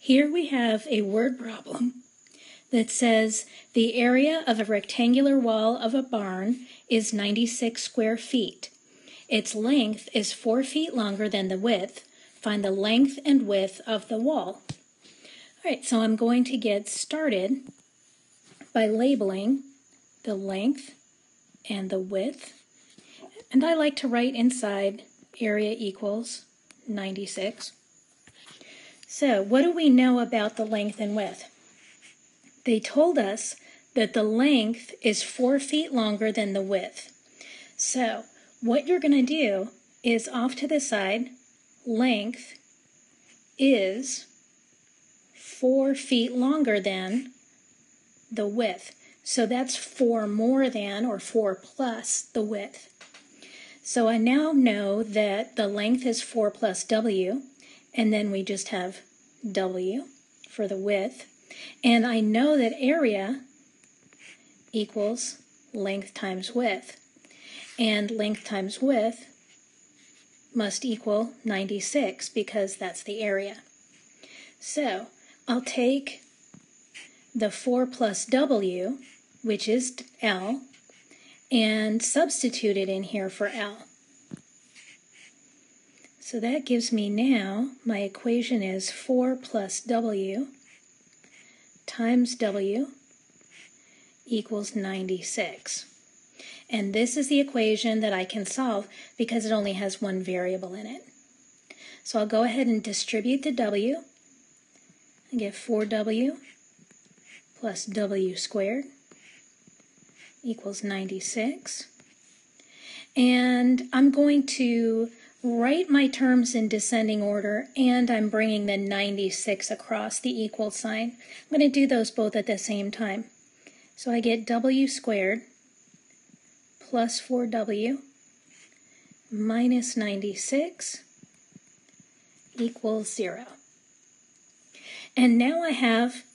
Here we have a word problem that says the area of a rectangular wall of a barn is 96 square feet. Its length is 4 feet longer than the width. Find the length and width of the wall. All right, so I'm going to get started by labeling the length and the width. And I like to write inside area equals 96. So what do we know about the length and width? They told us that the length is 4 feet longer than the width. So what you're going to do is off to the side, length is 4 feet longer than the width. So that's 4 more than, or 4 plus, the width. So I now know that the length is 4 plus W, and then we just have W for the width. And I know that area equals length times width. And length times width must equal 96 because that's the area. So I'll take the 4 plus W, which is L, and substitute it in here for L. So that gives me now, my equation is 4 plus W times W equals 96. And this is the equation that I can solve because it only has one variable in it. So I'll go ahead and distribute the W. I get 4W plus W squared equals 96. And I'm going to write my terms in descending order, and I'm bringing the 96 across the equal sign. I'm going to do those both at the same time. So I get W squared plus 4W minus 96 equals 0. And now I have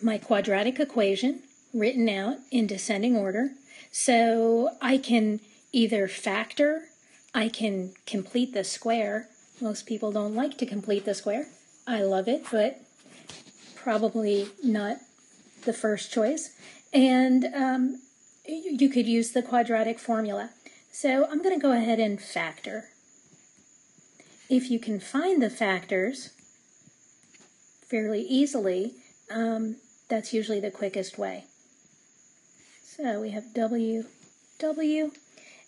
my quadratic equation written out in descending order. So I can either factor, I can complete the square. Most people don't like to complete the square. I love it, but probably not the first choice. And you could use the quadratic formula. So I'm going to go ahead and factor. If you can find the factors fairly easily, that's usually the quickest way. So we have W,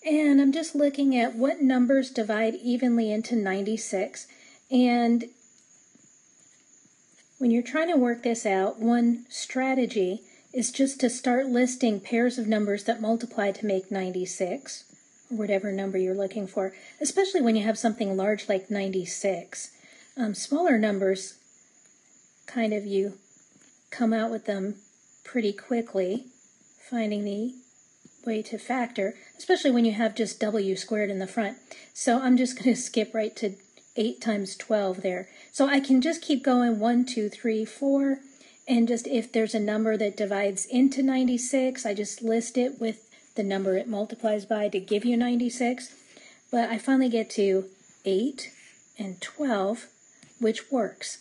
and I'm just looking at what numbers divide evenly into 96. And when you're trying to work this out, one strategy is just to start listing pairs of numbers that multiply to make 96, or whatever number you're looking for, especially when you have something large like 96. Smaller numbers, kind of, you come out with them pretty quickly, finding the way to factor, especially when you have just W squared in the front. So I'm just going to skip right to 8 times 12 there. So I can just keep going 1, 2, 3, 4, and just if there's a number that divides into 96, I just list it with the number it multiplies by to give you 96. But I finally get to 8 and 12, which works.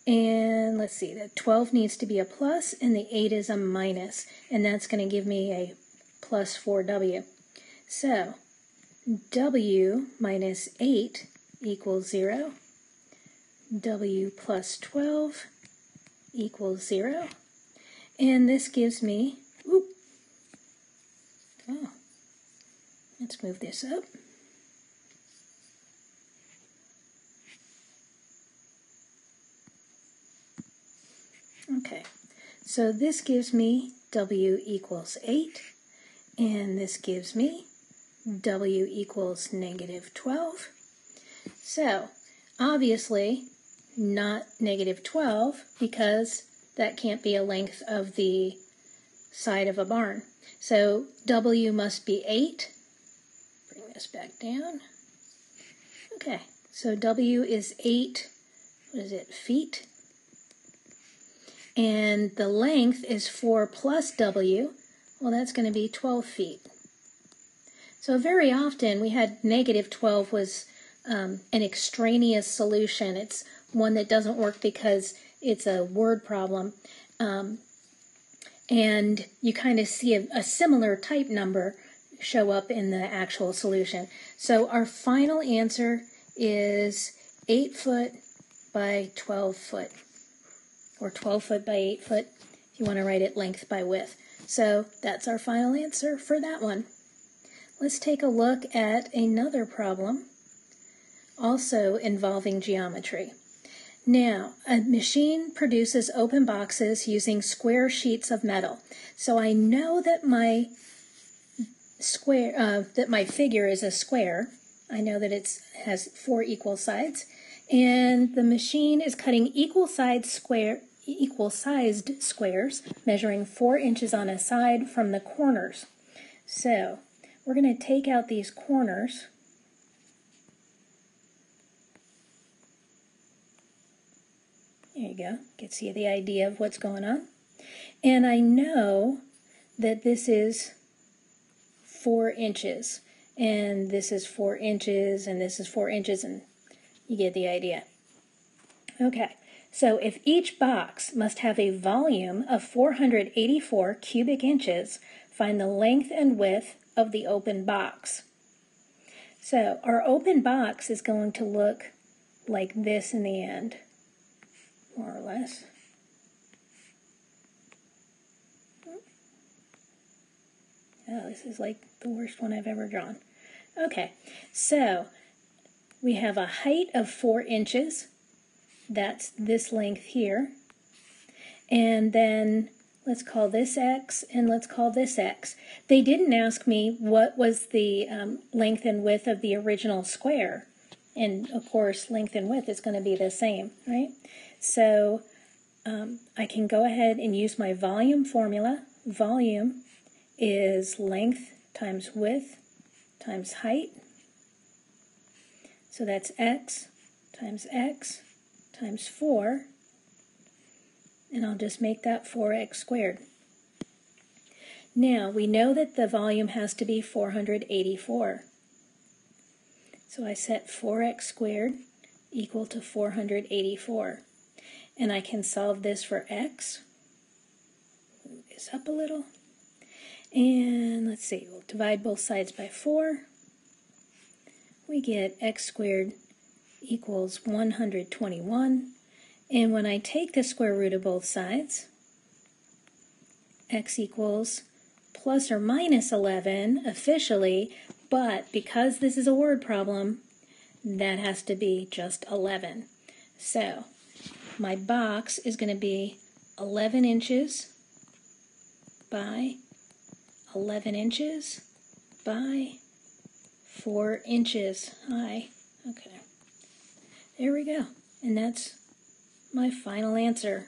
And let's see, the 12 needs to be a plus and the 8 is a minus, and that's going to give me a plus 4W. So W minus 8 equals 0. W plus 12 equals 0. And this gives me, let's move this up. Okay, so this gives me W equals 8, and this gives me W equals negative 12. So, obviously, not negative 12, because that can't be a length of the side of a barn. So, W must be 8. Bring this back down. Okay, so W is 8, feet? And the length is 4 plus W. Well, that's going to be 12 feet. So very often we had negative 12 was an extraneous solution. It's one that doesn't work because it's a word problem. And you kind of see a similar type number show up in the actual solution. So our final answer is 8 foot by 12 foot, or 12 foot by 8 foot, if you want to write it length by width. So that's our final answer for that one. Let's take a look at another problem, also involving geometry. Now, a machine produces open boxes using square sheets of metal. So I know that my figure is a square. I know that it has 4 equal sides, and the machine is cutting equal-sized squares, measuring 4 inches on a side from the corners. So we're going to take out these corners. There you go. You can see the idea of what's going on. And I know that this is 4 inches, and this is 4 inches, and this is 4 inches, and you get the idea. Okay, so if each box must have a volume of 484 cubic inches, find the length and width of the open box. So our open box is going to look like this in the end, more or less. Oh, this is like the worst one I've ever drawn. Okay, so we have a height of 4 inches. That's this length here. And then let's call this x, and let's call this x. They didn't ask me what was the length and width of the original square. And of course, length and width is going to be the same, right? So I can go ahead and use my volume formula. Volume is length times width times height. So that's x times 4. And I'll just make that 4x squared. Now, we know that the volume has to be 484. So I set 4x squared equal to 484. And I can solve this for x. Move this up a little. And let's see, we'll divide both sides by 4. We get x squared equals 121. And when I take the square root of both sides, x equals plus or minus 11 officially, but because this is a word problem, that has to be just 11. So my box is going to be 11 inches by 11 inches by 4 inches high. Okay, there we go. And that's my final answer.